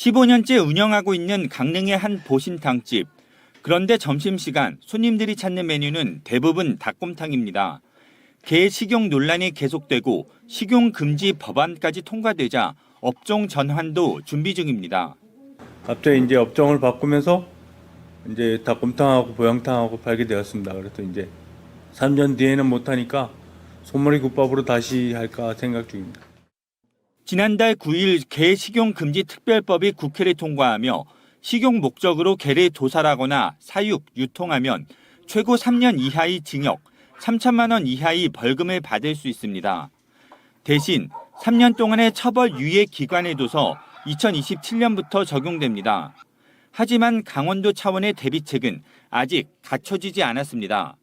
15년째 운영하고 있는 강릉의 한 보신탕집. 그런데 점심시간 손님들이 찾는 메뉴는 대부분 닭곰탕입니다. 게 식용 논란이 계속되고 식용 금지 법안까지 통과되자 업종 전환도 준비 중입니다. 갑자기 이제 업종을 바꾸면서 이제 닭곰탕하고 보양탕하고 팔게 되었습니다. 그래서 이제 3년 뒤에는 못하니까 소머리 국밥으로 다시 할까 생각 중입니다. 지난달 9일 게 식용 금지 특별법이 국회를 통과하며 식용 목적으로 게를 도살하거나 사육, 유통하면 최고 3년 이하의 징역, 3천만 원 이하의 벌금을 받을 수 있습니다. 대신 3년 동안의 처벌 유예 기간을 둬서 2027년부터 적용됩니다. 하지만 강원도 차원의 대비책은 아직 갖춰지지 않았습니다.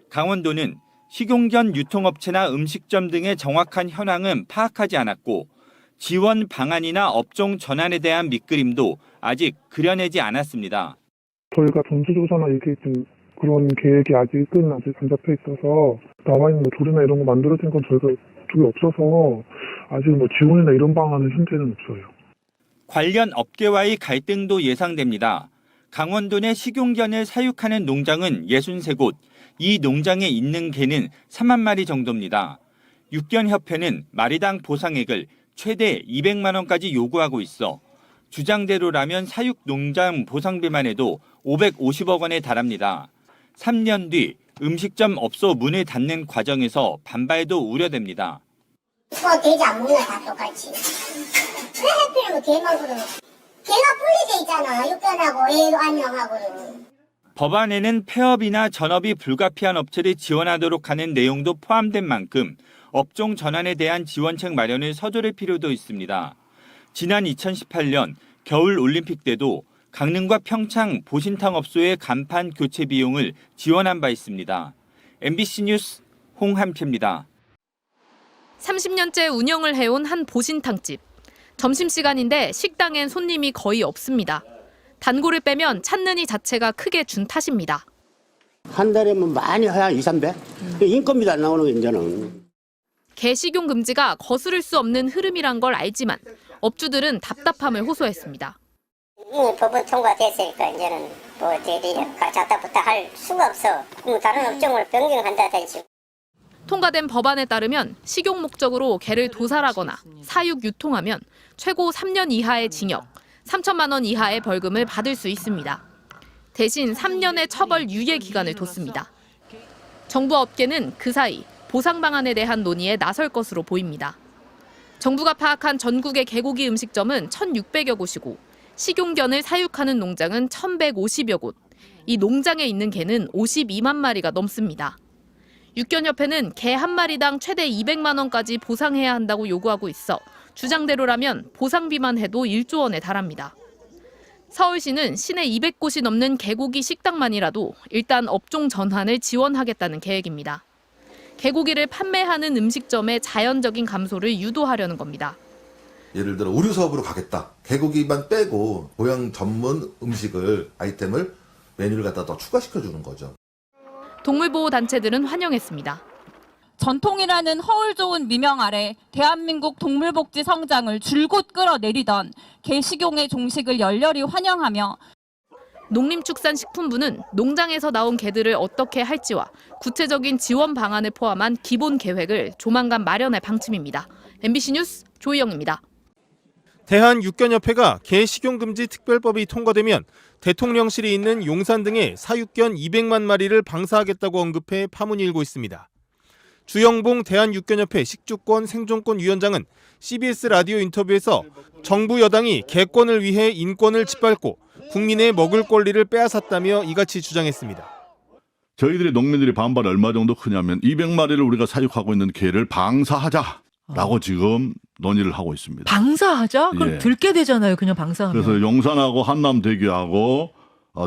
강원도는 식용견 유통업체나 음식점 등의 정확한 현황은 파악하지 않았고 지원 방안이나 업종 전환에 대한 밑그림도 아직 그려내지 않았습니다. 저희가 전수조사나 이게 좀 그런 계획이 아직은 안 잡혀 있어서 나와 있는 조례나 이런 거 만들어진 건 저희가 쪽이 없어서 아직 지원이나 이런 방안은 현재는 없어요. 관련 업계와의 갈등도 예상됩니다. 강원도 내 식용견을 사육하는 농장은 63곳, 이 농장에 있는 개는 3만 마리 정도입니다. 육견협회는 마리당 보상액을 최대 200만 원까지 요구하고 있어 주장대로라면 사육 농장 보상비만 해도 550억 원에 달합니다. 3년 뒤 음식점 업소 문을 닫는 과정에서 반발도 우려됩니다. 돼지 안 먹는 다 똑같이. 왜 하필이면 개만 그러는? 개가 분리돼 있잖아. 육견하고 애 안녕하고는. 법안에는 폐업이나 전업이 불가피한 업체를 지원하도록 하는 내용도 포함된 만큼 업종 전환에 대한 지원책 마련을 서두를 필요도 있습니다. 지난 2018년 겨울 올림픽 때도 강릉과 평창 보신탕 업소의 간판 교체 비용을 지원한 바 있습니다. MBC 뉴스 홍한표입니다. 30년째 운영을 해온 한 보신탕집. 점심시간인데 식당엔 손님이 거의 없습니다. 단골을 빼면 찾는 이 자체가 크게 준 탓입니다. 한 달에면 많이 해야 2, 300? 인건비도 안 나오는 거 이제는. 게 식용 금지가 거스를 수 없는 흐름이란 걸 알지만 업주들은 답답함을 호소했습니다. 법은 통과됐으니까 이제는 저희들이 작다부터 할 수가 없어. 다른 업종을 변경한다든지. 통과된 법안에 따르면 식용 목적으로 게를 도살하거나 사육 유통하면 최고 3년 이하의 징역, 3천만 원 이하의 벌금을 받을 수 있습니다. 대신 3년의 처벌 유예 기간을 뒀습니다. 정부 업계는 그 사이 보상 방안에 대한 논의에 나설 것으로 보입니다. 정부가 파악한 전국의 개고기 음식점은 1,600여 곳이고 식용견을 사육하는 농장은 1,150여 곳. 이 농장에 있는 개는 52만 마리가 넘습니다. 육견협회는 개 한 마리당 최대 200만 원까지 보상해야 한다고 요구하고 있어 주장대로라면 보상비만 해도 1조 원에 달합니다. 서울시는 시내 200곳이 넘는 개고기 식당만이라도 일단 업종 전환을 지원하겠다는 계획입니다. 개고기를 판매하는 음식점의 자연적인 감소를 유도하려는 겁니다. 예를 들어 의류 사업으로 가겠다. 개고기만 빼고 보양 전문 음식을 아이템을 메뉴를 갖다 더 추가시켜주는 거죠. 동물보호단체들은 환영했습니다. 전통이라는 허울 좋은 미명 아래 대한민국 동물복지 성장을 줄곧 끌어내리던 게 식용의 종식을 열렬히 환영하며 농림축산식품부는 농장에서 나온 개들을 어떻게 할지와 구체적인 지원 방안을 포함한 기본 계획을 조만간 마련할 방침입니다. MBC 뉴스 조희영입니다. 대한육견협회가 게 식용금지 특별법이 통과되면 대통령실이 있는 용산 등에 사육견 200만 마리를 방사하겠다고 언급해 파문이 일고 있습니다. 주영봉 대한육견협회 식주권 생존권 위원장은 CBS 라디오 인터뷰에서 정부 여당이 개권을 위해 인권을 짓밟고 국민의 먹을 권리를 빼앗았다며 이같이 주장했습니다. 저희들이 농민들이 반발이 얼마 정도 크냐면 200마리를 우리가 사육하고 있는 개를 방사하자라고 지금 논의를 하고 있습니다. 방사하자? 그럼 예. 들게 되잖아요. 그냥 방사하면. 그래서 용산하고 한남대교하고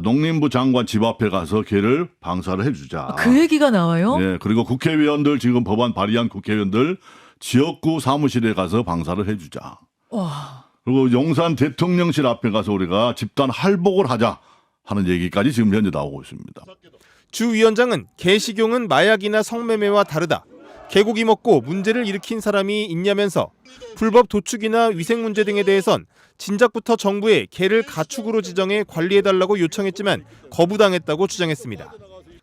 농림부 장관 집 앞에 가서 개를 방사를 해주자. 그 얘기가 나와요? 네, 그리고 국회의원들 지금 법안 발의한 국회의원들 지역구 사무실에 가서 방사를 해주자. 와. 그리고 용산 대통령실 앞에 가서 우리가 집단 할복을 하자 하는 얘기까지 지금 현재 나오고 있습니다. 주 위원장은 게 식용은 마약이나 성매매와 다르다. 개고기 먹고 문제를 일으킨 사람이 있냐면서 불법 도축이나 위생 문제 등에 대해선 진작부터 정부에 개를 가축으로 지정해 관리해달라고 요청했지만 거부당했다고 주장했습니다.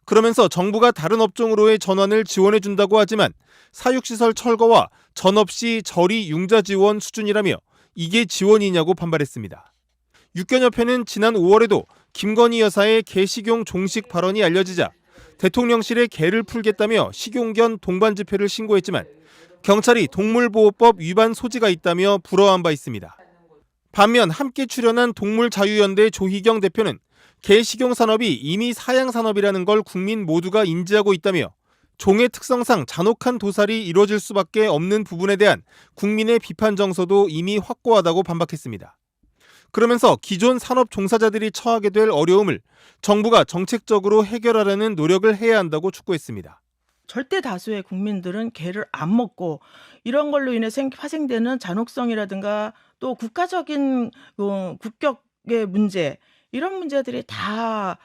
그러면서 정부가 다른 업종으로의 전환을 지원해준다고 하지만 사육시설 철거와 전업시 저리 융자 지원 수준이라며 이게 지원이냐고 반발했습니다. 육견협회는 지난 5월에도 김건희 여사의 개 식용 종식 발언이 알려지자 대통령실에 개를 풀겠다며 식용견 동반 집회를 신고했지만 경찰이 동물보호법 위반 소지가 있다며 불허한 바 있습니다. 반면 함께 출연한 동물자유연대 조희경 대표는 개 식용 산업이 이미 사양 산업이라는 걸 국민 모두가 인지하고 있다며 종의 특성상 잔혹한 도살이 이루어질 수밖에 없는 부분에 대한 국민의 비판 정서도 이미 확고하다고 반박했습니다. 그러면서 기존 산업 종사자들이 처하게 될 어려움을 정부가 정책적으로 해결하려는 노력을 해야 한다고 촉구했습니다. 절대 다수의 국민들은 개를 안 먹고 이런 걸로 인해 파생되는 잔혹성이라든가 또 국가적인 국격의 문제 이런 문제들이 다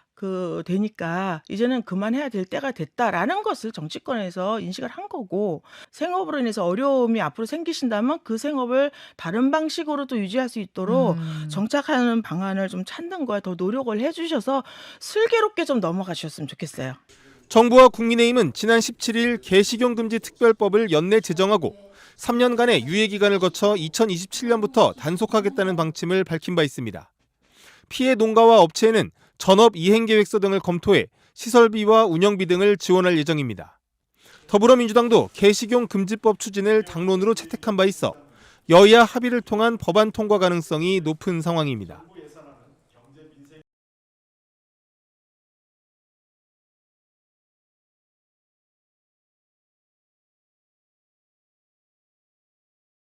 되니까 이제는 그만해야 될 때가 됐다라는 것을 정치권에서 인식을 한 거고 생업으로 인해서 어려움이 앞으로 생기신다면 그 생업을 다른 방식으로도 유지할 수 있도록 정착하는 방안을 좀 찾는 거에 더 노력을 해주셔서 슬기롭게 좀 넘어가셨으면 좋겠어요. 정부와 국민의힘은 지난 17일 개 식용 금지 특별법을 연내 제정하고 3년간의 유예 기간을 거쳐 2027년부터 단속하겠다는 방침을 밝힌 바 있습니다. 피해 농가와 업체에는 전업 이행계획서 등을 검토해 시설비와 운영비 등을 지원할 예정입니다. 더불어민주당도 개식용 금지법 추진을 당론으로 채택한 바 있어 여야 합의를 통한 법안 통과 가능성이 높은 상황입니다.